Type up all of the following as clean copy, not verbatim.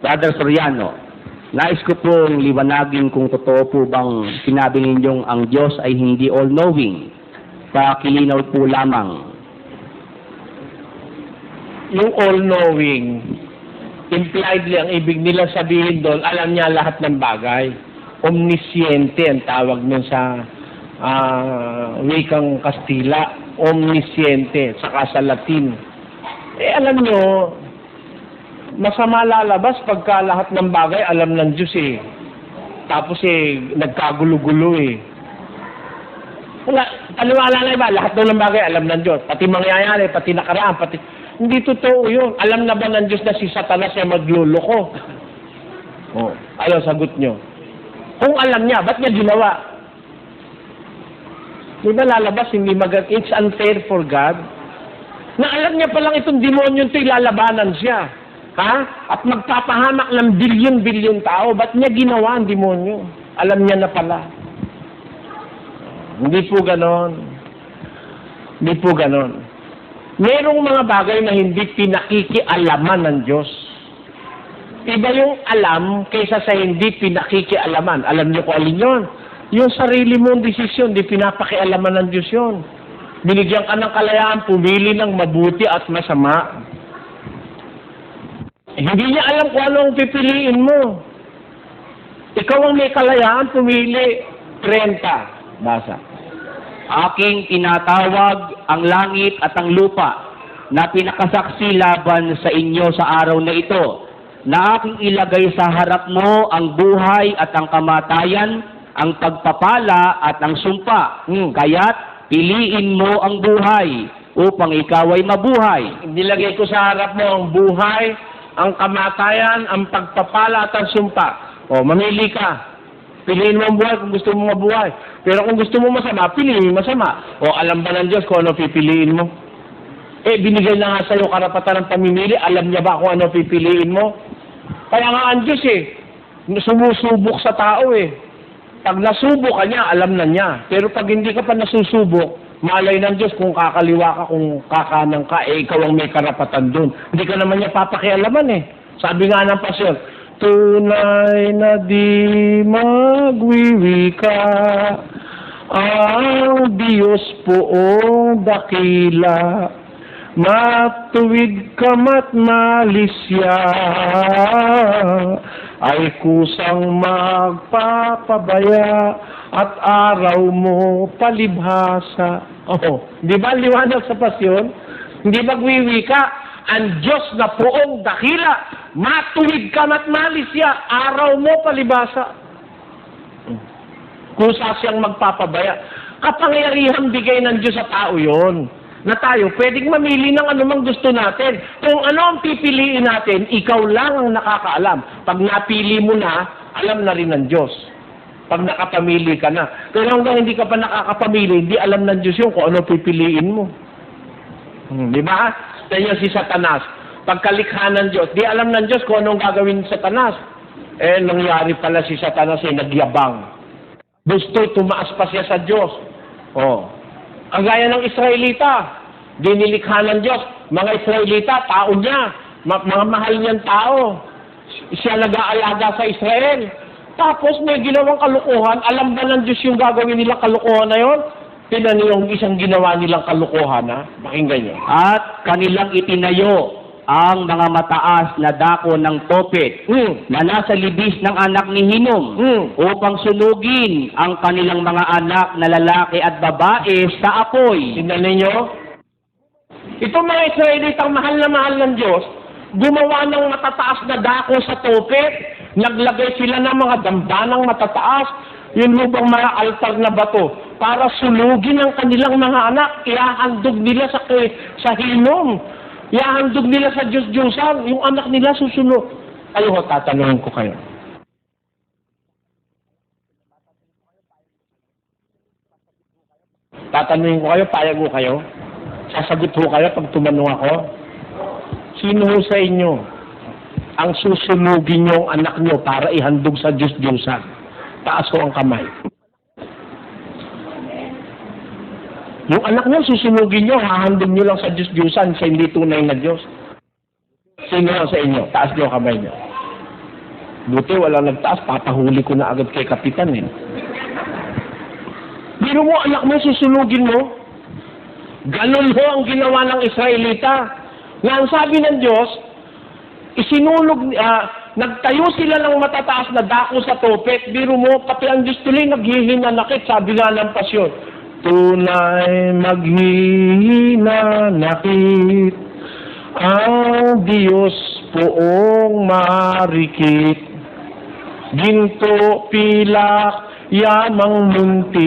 Brother Soriano, nais ko pong liwanagin kung totoo po bang sinabi ninyong ang Diyos ay hindi all-knowing. Pakilinaw po lamang. Yung all-knowing, impliedly, ang ibig nila sabihin doon, alam niya lahat ng bagay. Omnisciente ang tawag nun sa wikang Kastila. Omnisciente, saka sa Latin. Alam nyo, masama lalabas pagka lahat ng bagay alam ng Diyos eh. Tapos nagkagulo-gulo eh. Wala, paniwala na iba, lahat ng bagay alam ng Diyos. Pati mangyayari, pati nakaraan, pati... Hindi totoo yun. Alam na ba ng Diyos na si Satanas ay magluloko? Oh, ayaw, sagot nyo. Kung alam niya, ba't niya ginawa? Di ba lalabas, hindi it's unfair for God? Na alam niya palang itong demonyo ito, lalabanan siya. Ha? At magpapahamak ng bilyon-bilyon tao. Ba't niya ginawa ang demonyo? Alam niya na pala. Hindi po ganon. Hindi po ganon. Merong mga bagay na hindi pinakikialaman ng Diyos. Iba yung alam kaysa sa hindi pinakikialaman. Alam niyo kung alin yun? Yung sarili mong desisyon, di pinapakialaman ng Diyos yun. Binigyan ka ng kalayaan, pumili ng mabuti at masama. Hindi niya alam kung anong pipiliin mo. Ikaw ang may kalayaan, pumili 30. Basa. Aking tinatawag ang langit at ang lupa na pinakasaksi laban sa inyo sa araw na ito, na aking ilagay sa harap mo ang buhay at ang kamatayan, ang pagpapala at ang sumpa. Kaya't piliin mo ang buhay upang ikaw ay mabuhay. Nilagay ko sa harap mo ang buhay, ang kamatayan, ang pagpapala at ang sumpa. O, mamili ka. Piliin mo ang buhay kung gusto mo mabuhay. Pero kung gusto mo masama, piliin mo masama. O, alam ba ng Diyos kung ano pipiliin mo? Binigay na nga sa'yo karapatan ng pamimili. Alam niya ba kung ano pipiliin mo? Kaya nga ang Diyos sumusubok sa tao Pag nasubok ka niya, alam na niya. Pero pag hindi ka pa nasusubok, malay ng Diyos kung kakaliwa ka, kung kakanan ka, ikaw ang may karapatan doon. Hindi ka naman niya papakialaman Sabi nga ng pasyon, tunay na di magwiwika ang Diyos poong dakila, matuwid ka mat malisya, ay kusang magpapabaya at araw mo palibhasa. Di ba liwanag sa pasyon? Hindi magwiwika ang Diyos na poong dakila, matuwid ka at malisya, araw mo palibasa. Kusa siyang magpapabaya. Kapangyarihan bigay ng Diyos sa tao yon, na tayo pwedeng mamili ng anumang gusto natin. Kung ano ang pipiliin natin, ikaw lang ang nakakaalam. Pag napili mo na, alam na rin ng Diyos. Pag nakapamili ka na. Pero hanggang hindi ka pa nakakapamili, hindi alam ng Diyos yung kung ano pipiliin mo. Di ba? Kaya si Satanas, pagkalikha ng Diyos, di alam ng Diyos kung anong gagawin ni Satanas. Nangyari pala si Satanas nagyabang. Gusto'y tumaas pa siya sa Diyos. Ang gaya ng Israelita, dinilikha ng Diyos. Mga Israelita, tao niya. Mga mahal niyang tao. Siya nag-aalaga sa Israel. Tapos may ginawang kalukuhan. Alam ba ng Diyos yung gagawin nilang kalukuhan na yon? Tinan niyo yung isang ginawa nilang kalukuhan, Pakinggan niyo. At kanilang itinayo ang mga mataas na dako ng topet na nasa libis ng anak ni Hinom upang sunugin ang kanilang mga anak na lalaki at babae sa apoy. Tingnan ninyo. Itong mga Israelitang mahal na mahal ng Diyos, gumawa ng matataas na dako sa topet, naglagay sila ng mga dambanang matataas, yun lubang mga altar na bato, para sunugin ang kanilang mga anak. Iahandog nila sa Hinom. Iahandog nila sa Diyos-Diyosan. Yung anak nila susunod. Kayo, tatanungin ko kayo. Tatanungin ko kayo, payag ko kayo. Sasagot ko kayo pag tumanong ako. Sino sa inyo ang susunugin niyo ang anak niyo para ihandog sa Diyos-Diyosan? Taas ko ang kamay. Yung anak niyo, susunugin niyo, hahandog niyo lang sa Diyos-Diyosan, sa hindi tunay na Diyos. Sino sa inyo? Taas niyo ang kamay niyo. Buti walang nagtaas, papahuli ko na agad kay Kapitan eh. Biro mo, anak mo, susunugin mo. Ganun ho ang ginawa ng Israelita. Nga ang sabi ng Diyos, nagtayo sila ng matataas na dako sa topet. Biro mo, pati ang Diyos tuloy naghihinanakit, sabi nga ng pasyon. Tunay maghihinanakit ang Diyos poong marikit. Ginto, pilak, yamang muntik,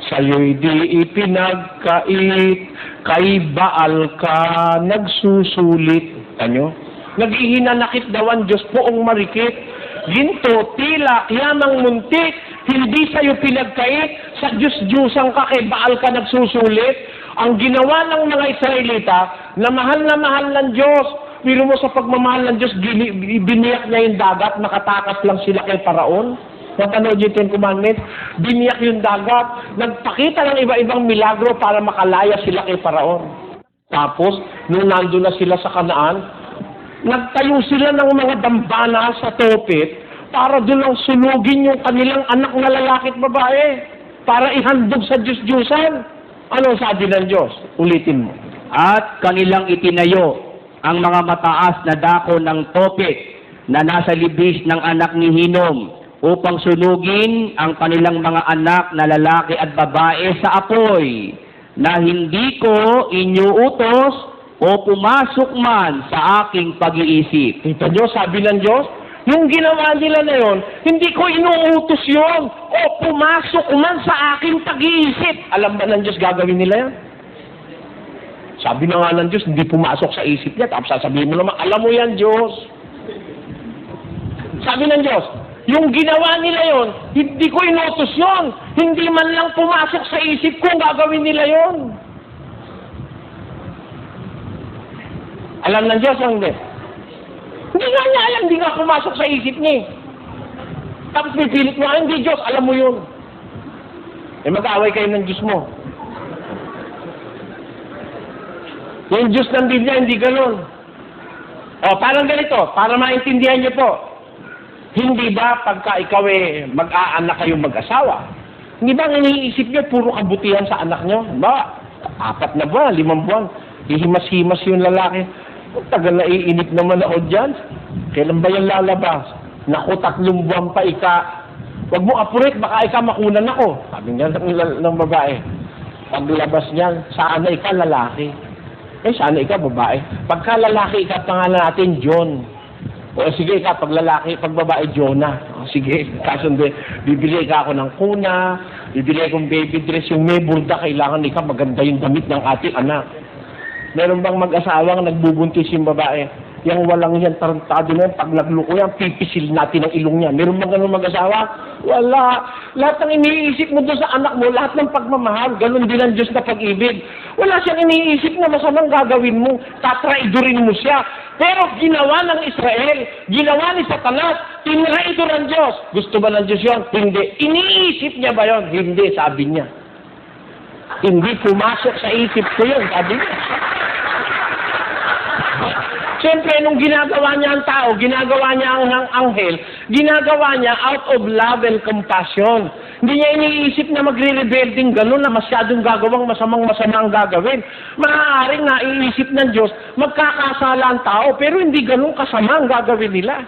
sa'yo'y di ipinagkait, kay Baal ka nagsusulit. Ano? Naghihinanakit daw ang Diyos poong marikit. Ginto, tilak, yamang muntik, hindi sa'yo pinagkait, sa Diyos-Diyusan ka, kay Baal ka nagsusulit. Ang ginawa ng mga Israelita, na mahal ng Diyos, pero mo sa pagmamahal ng Diyos, biniyak niya yung dagat, nakatakas lang sila kay Paraon. Napanood yung Ten Commandments, biniyak yung dagat, nagpakita ng iba-ibang milagro para makalaya sila kay Paraon. Tapos, nung nandun na sila sa Kanaan, nagtayo sila ng mga dambana sa topet para doon lang sunugin yung kanilang anak na lalaki at babae para ihandog sa Diyos-Diyusan. Ano sabi ng Diyos? Ulitin mo. At kanilang itinayo ang mga mataas na dako ng topet na nasa libis ng anak ni Hinom upang sunugin ang kanilang mga anak na lalaki at babae sa apoy na hindi ko inyuutos o pumasok man sa aking pag-iisip. Kita nyo, sabi ng Diyos, yung ginawa nila na yon, hindi ko inuutos yon o pumasok man sa aking pag-iisip. Alam ba ng Diyos gagawin nila yan? Sabi na nga ng Diyos, hindi pumasok sa isip niya. Tapos sasabihin mo naman, alam mo yan, Diyos. Sabi ng Diyos, yung ginawa nila yon, hindi ko inutos yon. Hindi man lang pumasok sa isip ko, gagawin nila yon. Alam ng Diyos ang hindi. Hindi nga niya alam, hindi nga pumasok sa isip niya. Tapos pipilit mo, hindi Diyos, alam mo yun. Eh mag-away kayo ng Diyos mo. Yung Diyos ng Biblia, hindi ganun. O, parang ganito, para maintindihan niyo po. Hindi ba pagka ikaw mag-aanak kayong mag-asawa, hindi ba ang iniisip niyo, puro kabutihan sa anak niyo? Ba, 4 na buwan, 5 buwan, hihimas-himas yung lalaki. Tagal na iinip naman ako dyan. Kailan ba yung lalabas? Naku, 3 buwan pa Huwag mo apurit, baka makunan ako. Sabi niya ng babae. Paglabas niyan, sana ikaw lalaki. Sana ikaw babae. Pagka lalaki, pangalan natin John. O sige, pag lalaki, pag babae, Jonah. O sige, kasundi, bibili ako ng kuna, bibili akong baby dress, yung may burda, kailangan ikaw maganda yung damit ng ating anak. Meron bang mag-asawang nagbubuntis yung babae? Yung walang yan, tarantado na yan, pag nagluko yan, pipisil natin ang ilong niya. Meron bang ganun mag-asawa? Wala. Lahat ng iniisip mo doon sa anak mo, lahat ng pagmamahal, ganun din ang Diyos na pag-ibig. Wala siyang iniisip na masamang gagawin mo, tatraidorin mo siya. Pero ginawa ng Israel, ginawa ni Satanas, tinraidor ang Diyos. Gusto ba ng Diyos yun? Hindi. Iniisip niya ba yun? Hindi, sabi niya. Hindi pumasok sa isip ko yun, sabi niya. Siyempre, nung ginagawa niya ang tao, ginagawa niya ang anghel, ginagawa niya out of love and compassion. Hindi niya iniisip na magre-rebelding gano'n na masyadong gagawang masama ang gagawin. Maaaring naiisip ng Diyos, magkakasala ang tao, pero hindi gano'n kasama ang gagawin nila.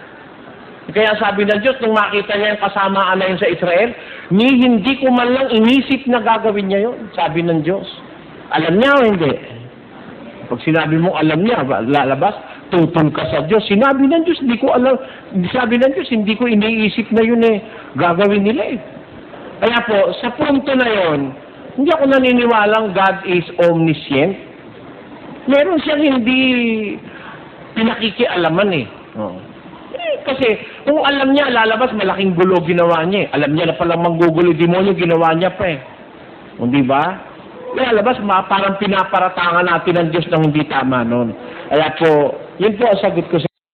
Kaya sabi ng Diyos, nung makita niya yung kasamaan na yun sa Israel, hindi ko man lang inisip na gagawin niya yun, sabi ng Diyos. Alam niya o hindi? Pag sinabi mo alam niya, lalabas, tutol ka sa Diyos. Sinabi ng Diyos, hindi ko alam. Sabi ng Diyos, hindi ko iniisip na yun gagawin nila Kaya po, sa punto na yun, hindi ako naniniwalang God is omniscient. Meron siyang hindi pinakikialaman kasi kung alam niya, lalabas, malaking gulo ginawa niya Alam niya na palang manggugulo demonyo, ginawa niya pa Hindi ba? Lalabas, parang pinaparatangan natin ng Diyos na hindi tama nun. Kaya po, yun po ang sagot ko sa